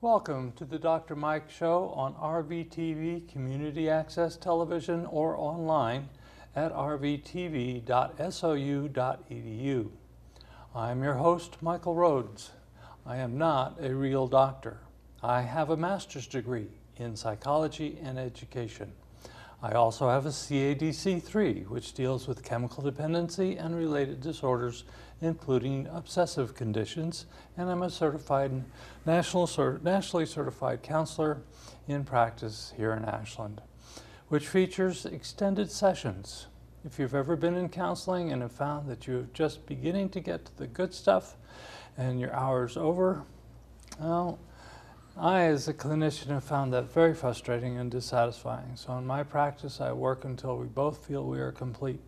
Welcome to the Dr. Mike Show on RVTV Community Access Television or online at rvtv.sou.edu. I'm your host, Michael Rhoades. I am not a real doctor. I have a master's degree in psychology and education. I also have a CADC-3, which deals with chemical dependency and related disorders, including obsessive conditions, and I'm a nationally certified counselor in practice here in Ashland, which features extended sessions. If you've ever been in counseling and have found that you're just beginning to get to the good stuff and your hour's over, well, I, as a clinician, have found that very frustrating and dissatisfying. So in my practice, I work until we both feel we are complete.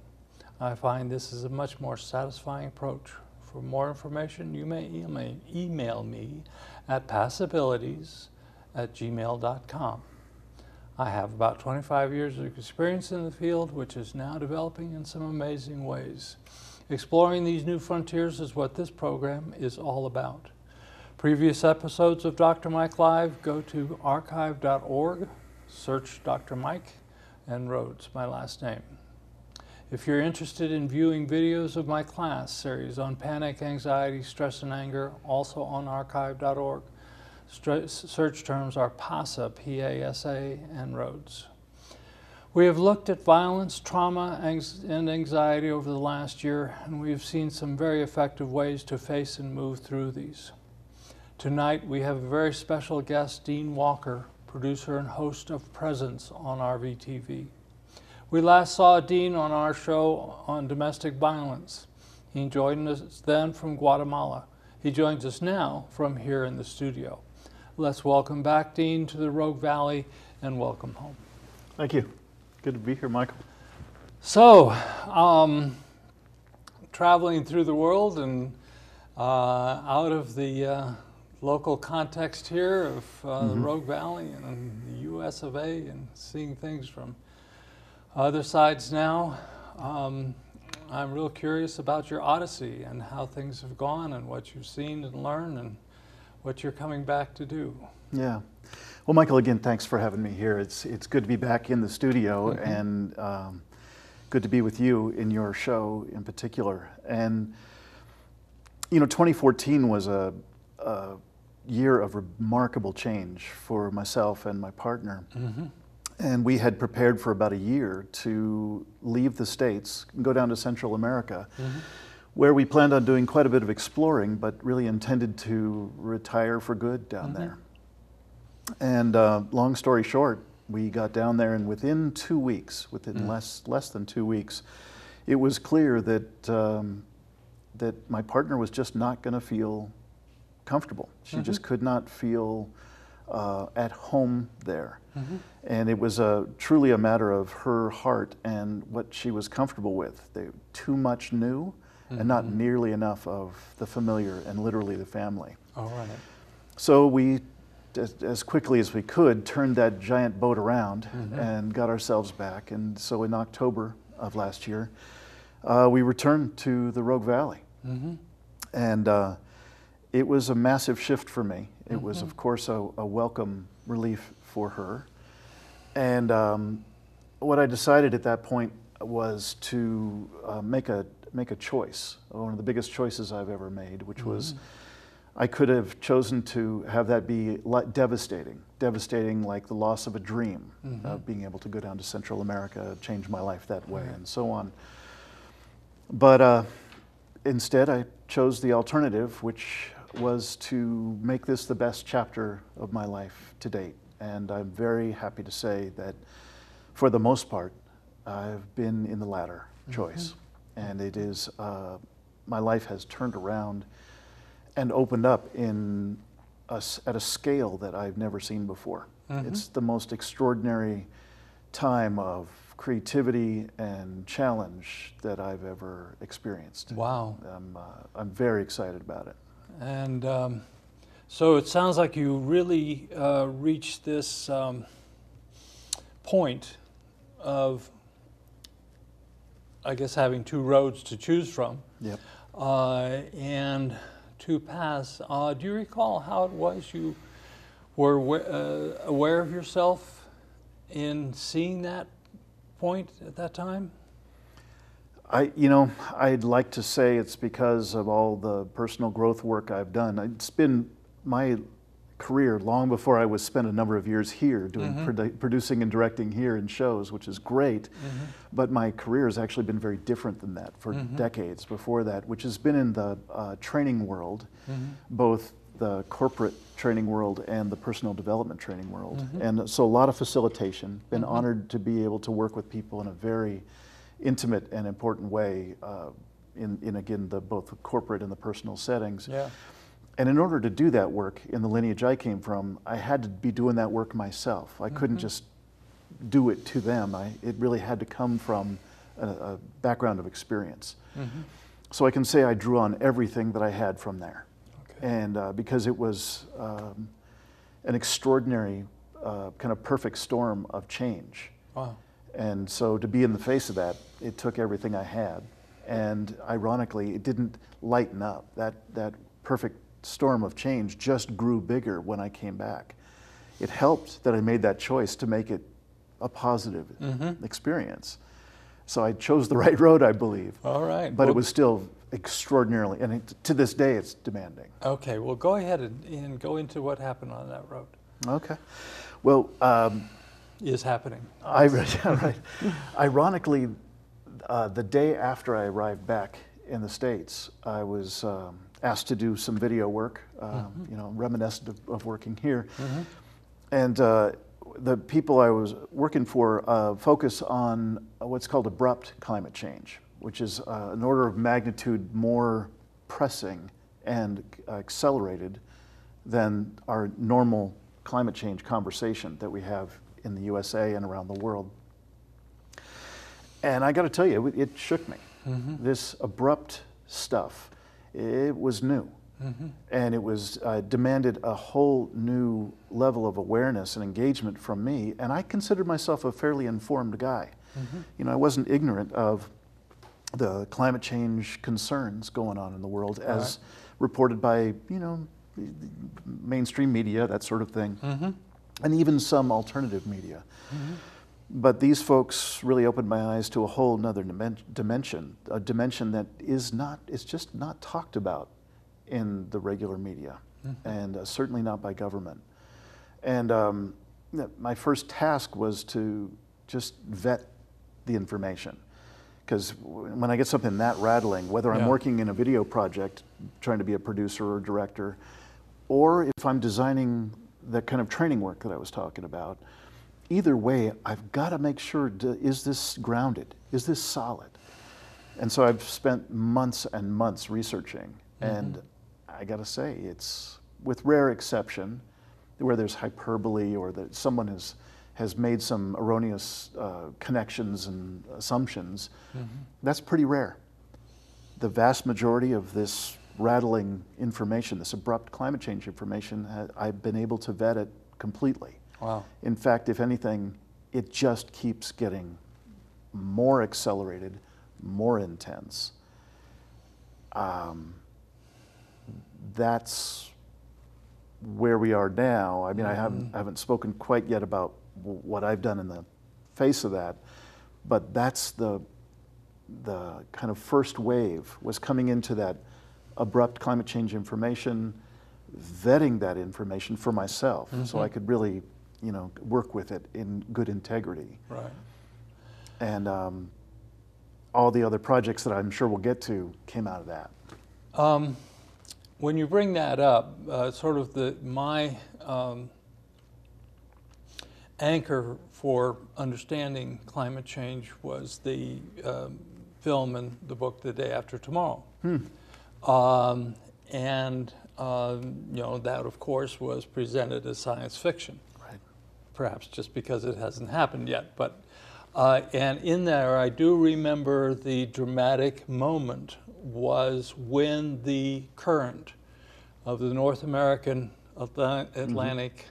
I find this is a much more satisfying approach. For more information, you may email me at passabilities@gmail.com. I have about 25 years of experience in the field, which is now developing in some amazing ways. Exploring these new frontiers is what this program is all about. Previous episodes of Dr. Mike Live, go to archive.org, search Dr. Mike and Rhoades, my last name. If you're interested in viewing videos of my class series on panic, anxiety, stress, and anger, also on archive.org, search terms are PASA, P-A-S-A, and Rhoades. We have looked at violence, trauma, and anxiety over the last year, and we have seen some very effective ways to face and move through these. Tonight, we have a very special guest, Dean Walker, producer and host of Presence on RVTV. We last saw Dean on our show on domestic violence. He joined us then from Guatemala. He joins us now from here in the studio. Let's welcome back Dean to the Rogue Valley and welcome home. Thank you. Good to be here, Michael. So, traveling through the world and out of the local context here of the Rogue Valley and the US of A, and seeing things from other sides now. I'm real curious about your odyssey and how things have gone and what you've seen and learned and what you're coming back to do. Yeah. Well, Michael, again, thanks for having me here. It's good to be back in the studio and good to be with you in your show in particular. And, you know, 2014 was a year of remarkable change for myself and my partner. And we had prepared for about a year to leave the States and go down to Central America, where we planned on doing quite a bit of exploring, but really intended to retire for good down there. And long story short, we got down there, and within 2 weeks, within less than 2 weeks, it was clear that that my partner was just not going to feel comfortable. She just could not feel at home there. And it was truly a matter of her heart and what she was comfortable with. Too much new and not nearly enough of the familiar and literally the family. All right. So we, as quickly as we could, turned that giant boat around and got ourselves back. And so in October of last year, we returned to the Rogue Valley. And it was a massive shift for me. It was, of course, a welcome relief for her. And what I decided at that point was to make a choice, one of the biggest choices I've ever made, which was I could have chosen to have that be devastating like the loss of a dream, being able to go down to Central America, change my life that way, and so on. But instead, I chose the alternative, which was to make this the best chapter of my life to date. And I'm very happy to say that, for the most part, I've been in the latter choice. And it is, my life has turned around and opened up at a scale that I've never seen before. It's the most extraordinary time of creativity and challenge that I've ever experienced. Wow. I'm very excited about it. And so it sounds like you really reached this point of, I guess, having two roads to choose from. Yep. And two paths. Do you recall how it was you were aware of yourself in seeing that point at that time? I'd like to say it's because of all the personal growth work I've done. It's been my career long before I was spent a number of years here doing producing and directing here in shows, which is great. But my career has actually been very different than that for decades before that, which has been in the training world, both the corporate training world and the personal development training world. And so a lot of facilitation, been honored to be able to work with people in a very intimate and important way in again, both the corporate and the personal settings. Yeah. And in order to do that work in the lineage I came from, I had to be doing that work myself. I couldn't just do it to them. It really had to come from a background of experience. So I can say I drew on everything that I had from there. Okay. And because it was an extraordinary kind of perfect storm of change. Wow. And so to be in the face of that, it took everything I had. And ironically, it didn't lighten up. That perfect storm of change just grew bigger when I came back. It helped that I made that choice to make it a positive experience. So I chose the right road, I believe. All right. But it was still extraordinarily, and to this day, it's demanding. Okay, well, go ahead and go into what happened on that road. Okay. Well, Is happening. Right. Ironically, the day after I arrived back in the States, I was asked to do some video work, reminiscent of working here. And the people I was working for focus on what's called abrupt climate change, which is an order of magnitude more pressing and accelerated than our normal climate change conversation that we have in the USA and around the world. And I got to tell you, it shook me. This abrupt stuff, it was new. And it was demanded a whole new level of awareness and engagement from me. And I considered myself a fairly informed guy. I wasn't ignorant of the climate change concerns going on in the world as reported by, mainstream media, that sort of thing. And even some alternative media. But these folks really opened my eyes to a whole nother dimension, a dimension that is just not talked about in the regular media, and certainly not by government. And my first task was to just vet the information. Because when I get something that rattling, whether I'm working in a video project, trying to be a producer or director, or if I'm designing the kind of training work that I was talking about, either way, I've got to make sure, is this grounded? Is this solid? And so I've spent months and months researching. And I got to say, it's, with rare exception, where there's hyperbole or that someone has made some erroneous connections and assumptions, that's pretty rare. The vast majority of this rattling information, this abrupt climate change information, I've been able to vet it completely. Wow. In fact, if anything, it just keeps getting more accelerated, more intense. That's where we are now. I mean, I haven't spoken quite yet about what I've done in the face of that, but that's the kind of first wave was coming into that abrupt climate change information, vetting that information for myself so I could really, work with it in good integrity. Right. And all the other projects that I'm sure we'll get to came out of that. When you bring that up, sort of my anchor for understanding climate change was the film and the book The Day After Tomorrow. That of course was presented as science fiction. Right. Perhaps just because it hasn't happened yet, but and in there I do remember the dramatic moment was when the current of the North American Atlantic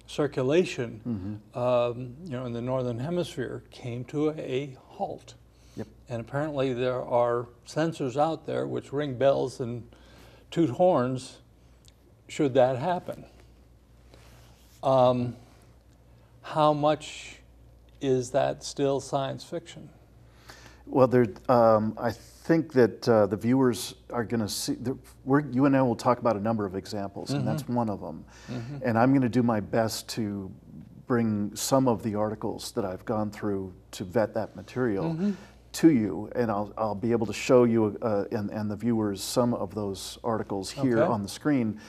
circulation, in the Northern Hemisphere came to a halt. Yep. And apparently there are sensors out there which ring bells and toot horns should that happen. How much is that still science fiction? Well, I think that the viewers are going to see, you and I will talk about a number of examples, and that's one of them. And I'm going to do my best to bring some of the articles that I've gone through to vet that material to you, and I'll be able to show you and the viewers some of those articles here on the screen.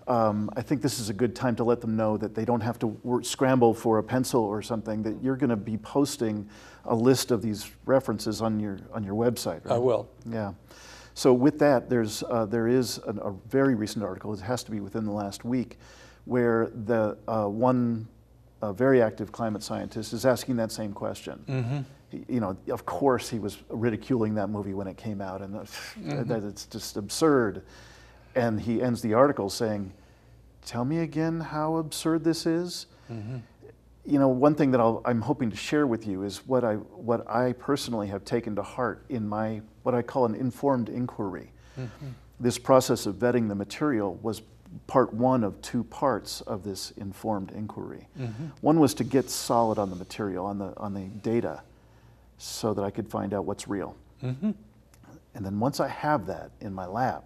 I think this is a good time to let them know that they don't have to scramble for a pencil or something, that you're going to be posting a list of these references on your website, right? I will. Yeah. So with that, there is a very recent article, it has to be within the last week, where the one very active climate scientist is asking that same question. You know, of course he was ridiculing that movie when it came out, and that it's just absurd. And he ends the article saying, "Tell me again how absurd this is." You know, one thing that I'm hoping to share with you is what I personally have taken to heart in my, what I call an informed inquiry. This process of vetting the material was part one of two parts of this informed inquiry. One was to get solid on the material, on the data, so that I could find out what's real. And then once I have that in my lap,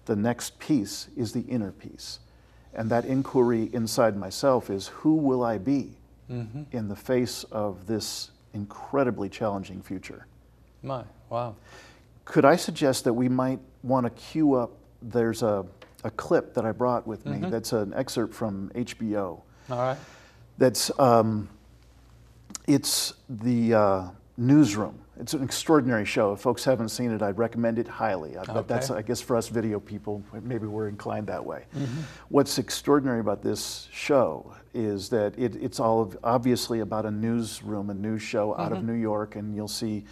the next piece is the inner piece. And that inquiry inside myself is, who will I be in the face of this incredibly challenging future? Wow. Could I suggest that we might want to queue up, there's a clip that I brought with me that's an excerpt from HBO. All right. That's, it's the Newsroom. It's an extraordinary show. If folks haven't seen it, I'd recommend it highly. But that's, I guess, for us video people, maybe we're inclined that way. What's extraordinary about this show is that it's all obviously about a newsroom, a news show out of New York, and you'll see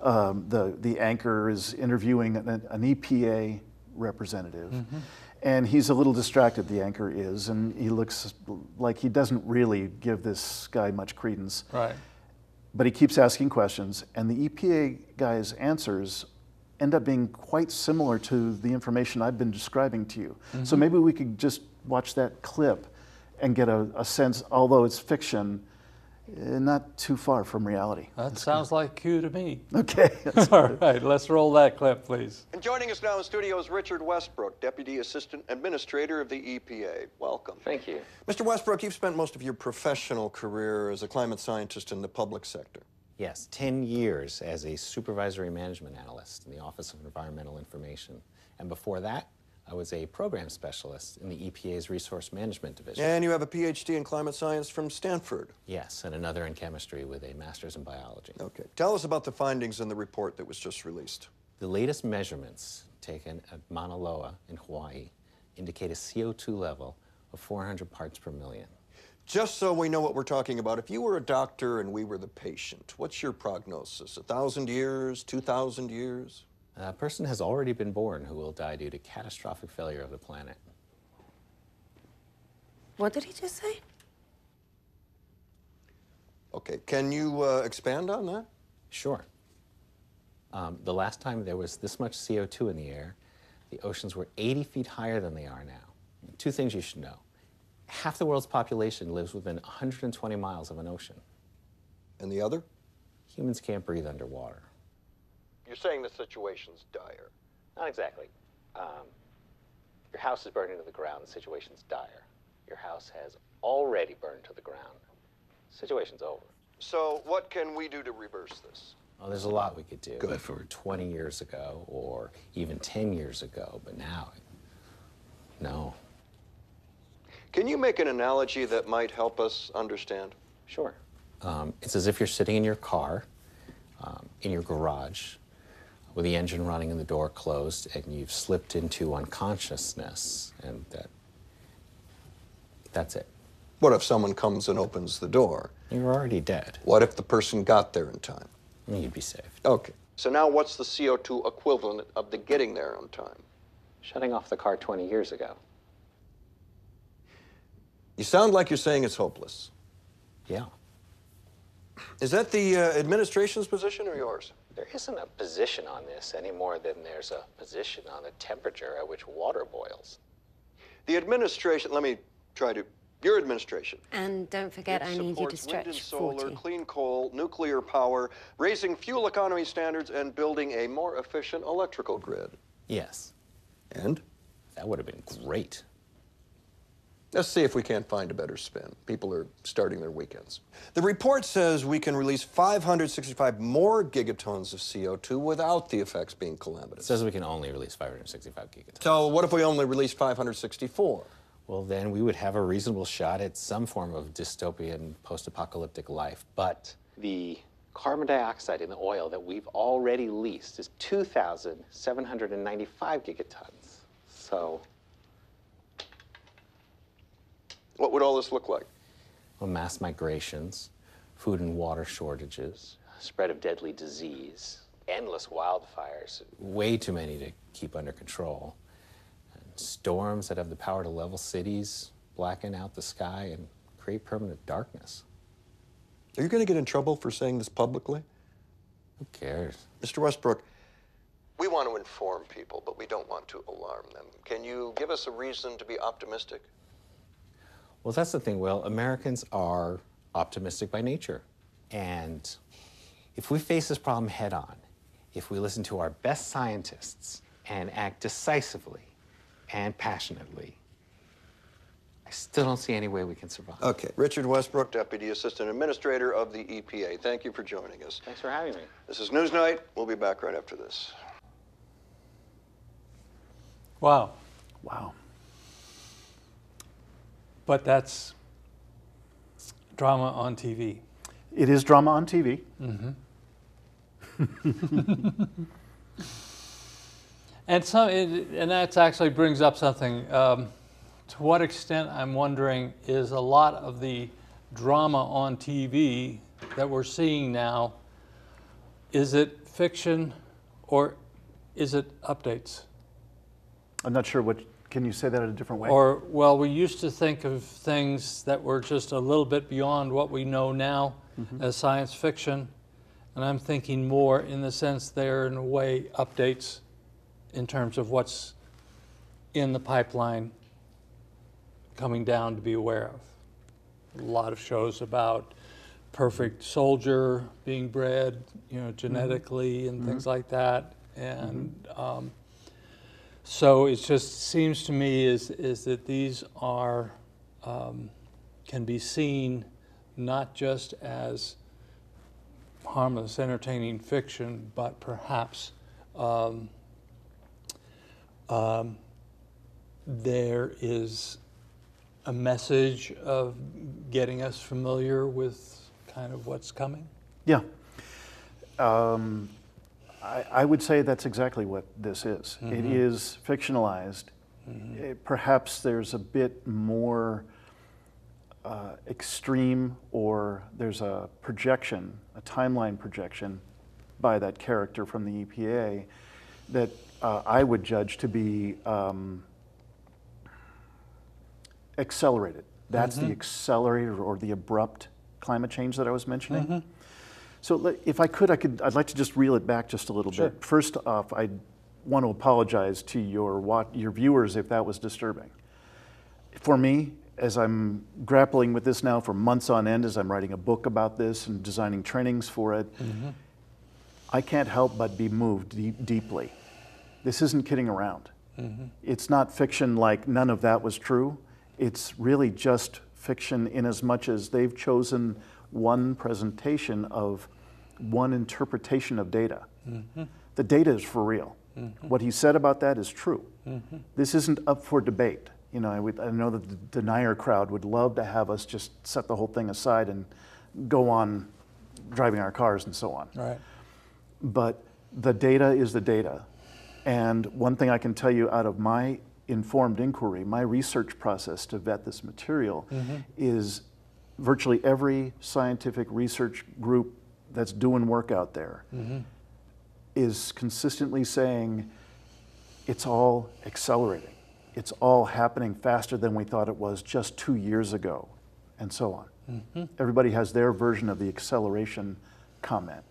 the anchor is interviewing an EPA representative. And he's a little distracted, the anchor is, and he looks like he doesn't really give this guy much credence. Right. But he keeps asking questions, and the EPA guy's answers end up being quite similar to the information I've been describing to you. So maybe we could just watch that clip and get a sense, although it's fiction, not too far from reality. That sounds like Q to me. Okay. All right, let's roll that clip, please. And joining us now in studio is Richard Westbrook, Deputy Assistant Administrator of the EPA. Welcome. Thank you. Mr. Westbrook, you've spent most of your professional career as a climate scientist in the public sector. Yes, 10 years as a supervisory management analyst in the Office of Environmental Information. And before that, I was a program specialist in the EPA's Resource Management Division. And you have a PhD in climate science from Stanford. Yes, and another in chemistry with a master's in biology. Okay. Tell us about the findings in the report that was just released. The latest measurements taken at Mauna Loa in Hawaii indicate a CO2 level of 400 parts per million. Just so we know what we're talking about, if you were a doctor and we were the patient, what's your prognosis? 1,000 years, 2,000 years? A person has already been born who will die due to catastrophic failure of the planet. What did he just say? Okay, can you expand on that? Sure. The last time there was this much CO2 in the air, the oceans were 80 feet higher than they are now. Two things you should know. Half the world's population lives within 120 miles of an ocean. And the other? Humans can't breathe underwater. You're saying the situation's dire. Not exactly. Your house is burning to the ground, the situation's dire. Your house has already burned to the ground. Situation's over. So what can we do to reverse this? Well, there's a lot we could do. Good. If it were 20 years ago or even 10 years ago, but now, no. Can you make an analogy that might help us understand? Sure. It's as if you're sitting in your car, in your garage, with the engine running and the door closed, and you've slipped into unconsciousness, and that's it. What if someone comes and opens the door? You're already dead. What if the person got there in time? You'd be saved. Okay. So now what's the CO2 equivalent of the getting there on time? Shutting off the car 20 years ago. You sound like you're saying it's hopeless. Yeah. Is that the administration's position or yours? There isn't a position on this any more than there's a position on the temperature at which water boils. The administration, let me try to, your administration. And don't forget, I need you to supports wind and stretch solar, 40. clean coal, nuclear power, raising fuel economy standards, and building a more efficient electrical grid. Yes, And? that would have been great. Let's see if we can't find a better spin. People are starting their weekends. The report says we can release 565 more gigatons of CO2 without the effects being It calamitous. says we can only release 565 gigatons. So what if we only release 564? Well, then we would have a reasonable shot at some form of dystopian post-apocalyptic life. But the carbon dioxide in the oil that we've already leased is 2,795 gigatons. So, What would all this look like? well, mass migrations, food and water shortages, spread of deadly disease, endless wildfires, way too many to keep under control. Storms that have the power to level cities, blacken out the sky, and create permanent darkness. Are you going to get in trouble for saying this publicly? Who cares? Mr. Westbrook, we want to inform people, but we don't want to alarm them. Can you give us a reason to be optimistic? Well, that's the thing, Will. Americans are optimistic by nature. And if we face this problem head on, if we listen to our best scientists and act decisively and passionately, I still don't see any way we can survive. Okay. Richard Westbrook, Deputy Assistant Administrator of the EPA. Thank you for joining us. Thanks for having me. This is Newsnight. We'll be back right after this. Wow. Wow. But that's drama on TV. It is drama on TV. And and that actually brings up something. To what extent, I'm wondering, is a lot of the drama on TV that we're seeing now, is it fiction or is it updates? I'm not sure what, can you say that in a different way? Or, well, we used to think of things that were just a little bit beyond what we know now as science fiction. And I'm thinking more in the sense they're, in a way, updates in terms of what's in the pipeline coming down to be aware of. A lot of shows about perfect soldier being bred, you know, genetically and things like that. And so it just seems to me is that these are, can be seen not just as harmless, entertaining fiction, but perhaps there is a message of getting us familiar with kind of what's coming? Yeah. I would say that's exactly what this is. It is fictionalized. Perhaps there's a bit more extreme, or there's a projection, a timeline projection by that character from the EPA that I would judge to be accelerated. That's the accelerated or the abrupt climate change that I was mentioning. So if I could, I'd like to just reel it back just a little bit. First off, I want to apologize to your viewers if that was disturbing. For me, as I'm grappling with this now for months on end, as I'm writing a book about this and designing trainings for it, I can't help but be moved deeply. This isn't kidding around. It's not fiction like none of that was true. It's really just fiction in as much as they've chosen one presentation of one interpretation of data. The data is for real. What he said about that is true. This isn't up for debate. You know, I know that the denier crowd would love to have us just set the whole thing aside and go on driving our cars and so on. Right. But the data is the data. And one thing I can tell you out of my informed inquiry, my research process to vet this material is virtually every scientific research group that's doing work out there is consistently saying it's all accelerating. It's all happening faster than we thought it was just 2 years ago, and so on. Everybody has their version of the acceleration comment.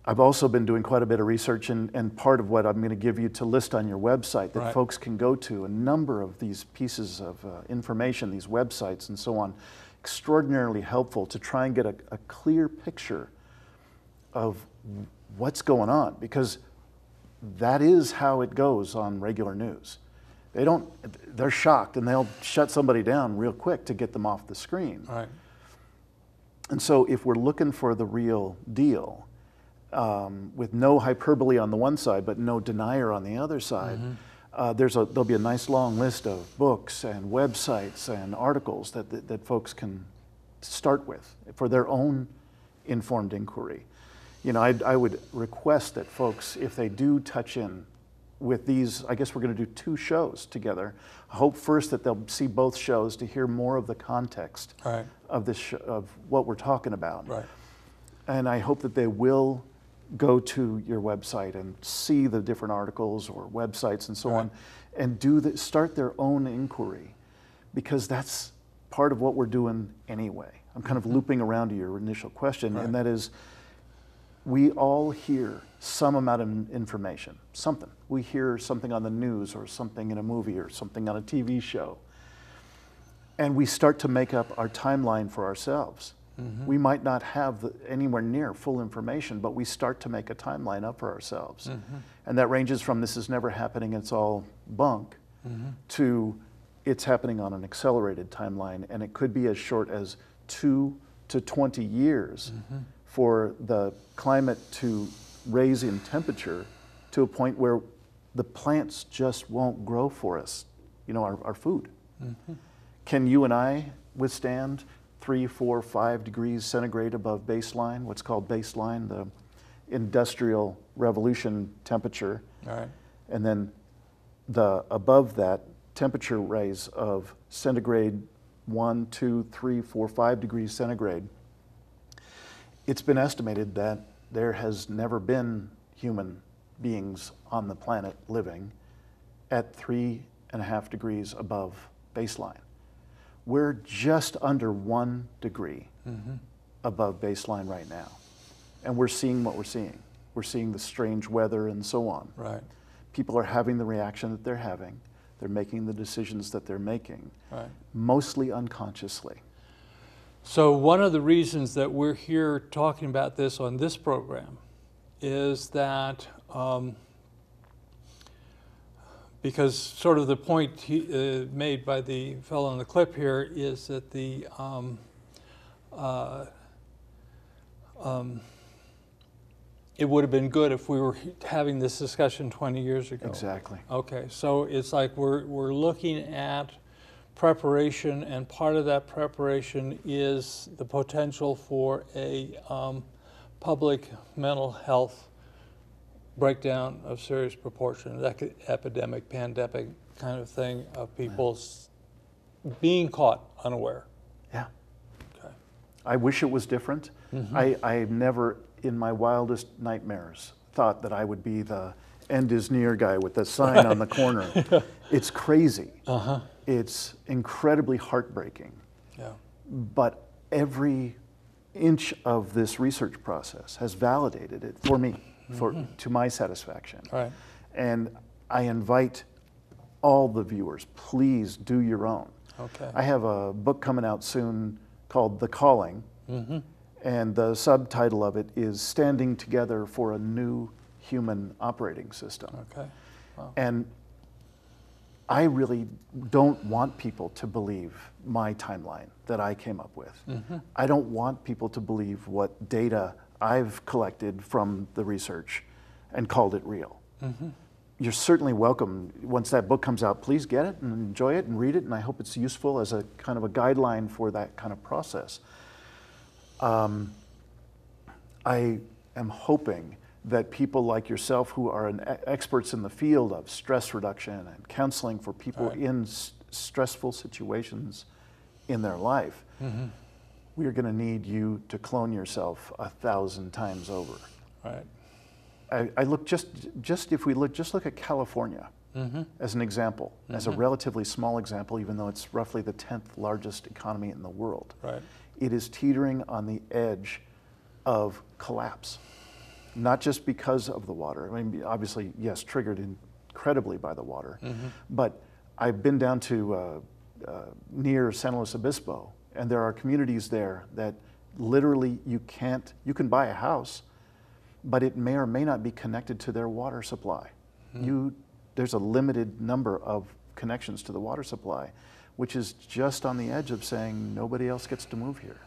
I've also been doing quite a bit of research, and part of what I'm going to give you to list on your website that Right. folks can go to, a number of these pieces of information, these websites and so on, extraordinarily helpful to try and get a clear picture of what's going on, because that is how it goes on regular news. They're shocked and they'll shut somebody down real quick to get them off the screen. Right. And so if we're looking for the real deal, with no hyperbole on the one side, but no denier on the other side, there'll be a nice long list of books and websites and articles that folks can start with for their own informed inquiry. You know, I would request that folks, if they do touch in with these, I guess we're going to do 2 shows together. I hope first that they'll see both shows to hear more of the context Right. of this of what we're talking about. Right. And I hope that they will go to your website and see the different articles or websites and so on, and start their own inquiry, because that's part of what we're doing anyway. I'm kind of looping around to your initial question, and that is, we all hear some amount of information, something. We hear something on the news or something in a movie or something on a TV show, and we start to make up our timeline for ourselves. We might not have anywhere near full information, but we start to make a timeline up for ourselves. And that ranges from this is never happening, it's all bunk, to it's happening on an accelerated timeline, and it could be as short as 2 to 20 years for the climate to raise in temperature to a point where the plants just won't grow for us, you know, our food. Can you and I withstand 3, 4, 5 degrees centigrade above baseline, what's called baseline, the industrial revolution temperature? All right. And then above that temperature raise of centigrade 1, 2, 3, 4, 5 degrees centigrade. It's been estimated that there has never been human beings on the planet living at 3.5 degrees above baseline. We're just under 1 degree above baseline right now. And we're seeing what we're seeing. We're seeing the strange weather and so on. Right. People are having the reaction that they're having. They're making the decisions that they're making, Right. mostly unconsciously. So one of the reasons that we're here talking about this on this program is that because sort of the point made by the fellow in the clip here is that it would have been good if we were having this discussion 20 years ago. Exactly. Okay, so it's like we're looking at preparation, and part of that preparation is the potential for a public mental health breakdown of serious proportion, epidemic, pandemic kind of thing, of people being caught unaware. Yeah. Okay. I wish it was different. I never, in my wildest nightmares, thought that I would be the end is near guy with the sign on the corner. It's crazy. It's incredibly heartbreaking. Yeah. But every inch of this research process has validated it for me, to my satisfaction. Right. And I invite all the viewers, please do your own. Okay. I have a book coming out soon called The Calling, and the subtitle of it is Standing Together for a New Human Operating System. Okay. Wow. And I really don't want people to believe my timeline that I came up with. I don't want people to believe what data I've collected from the research and called it real. You're certainly welcome. Once that book comes out, please get it and enjoy it and read it, and I hope it's useful as a kind of a guideline for that kind of process. I am hoping that people like yourself who are experts in the field of stress reduction and counseling for people in stressful situations in their life, we're going to need you to clone yourself 1,000 times over. Right. I look if we look at California as an example, as a relatively small example, even though it's roughly the 10th largest economy in the world. Right. It is teetering on the edge of collapse. not just because of the water. I mean, obviously, yes, triggered incredibly by the water, but I've been down to near San Luis Obispo, and there are communities there that literally you can buy a house, but it may or may not be connected to their water supply. There's a limited number of connections to the water supply, which is just on the edge of saying nobody else gets to move here.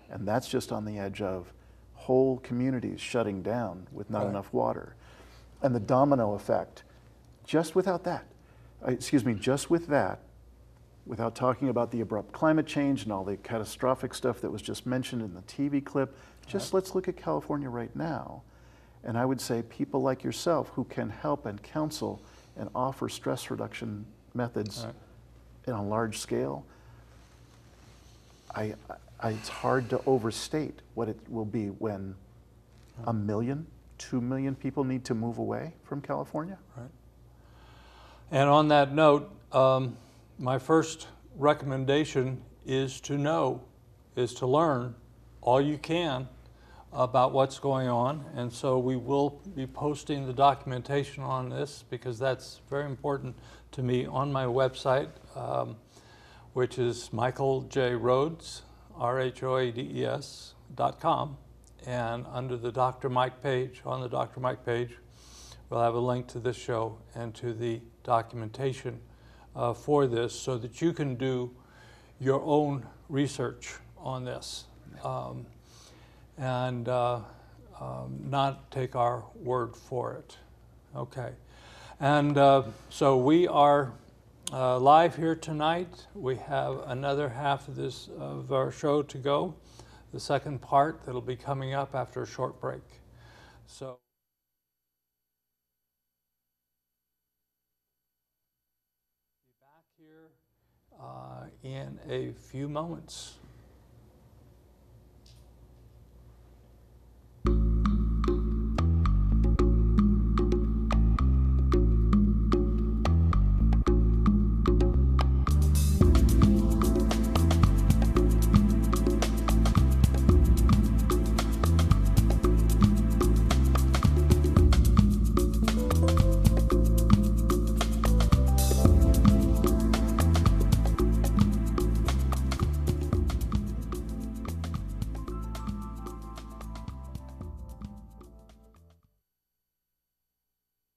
And that's just on the edge of whole communities shutting down with not enough water. And the domino effect, just without that, just with that, without talking about the abrupt climate change and all the catastrophic stuff that was just mentioned in the TV clip, just let's look at California right now. And I would say people like yourself who can help and counsel and offer stress reduction methods on a large scale, it's hard to overstate what it will be when 1 million, 2 million people need to move away from California. Right. And on that note, my first recommendation is to learn all you can about what's going on. And so we will be posting the documentation on this because that's very important to me on my website, which is Michael J. Rhoades, RHOADES.com. And under the Dr. Mike page, on the Dr. Mike page, we'll have a link to this show and to the documentation for this so that you can do your own research on this and not take our word for it. Okay. And so we are live here tonight. We have another half of our show to go, the second part that'll be coming up after a short break. So. Be back here in a few moments.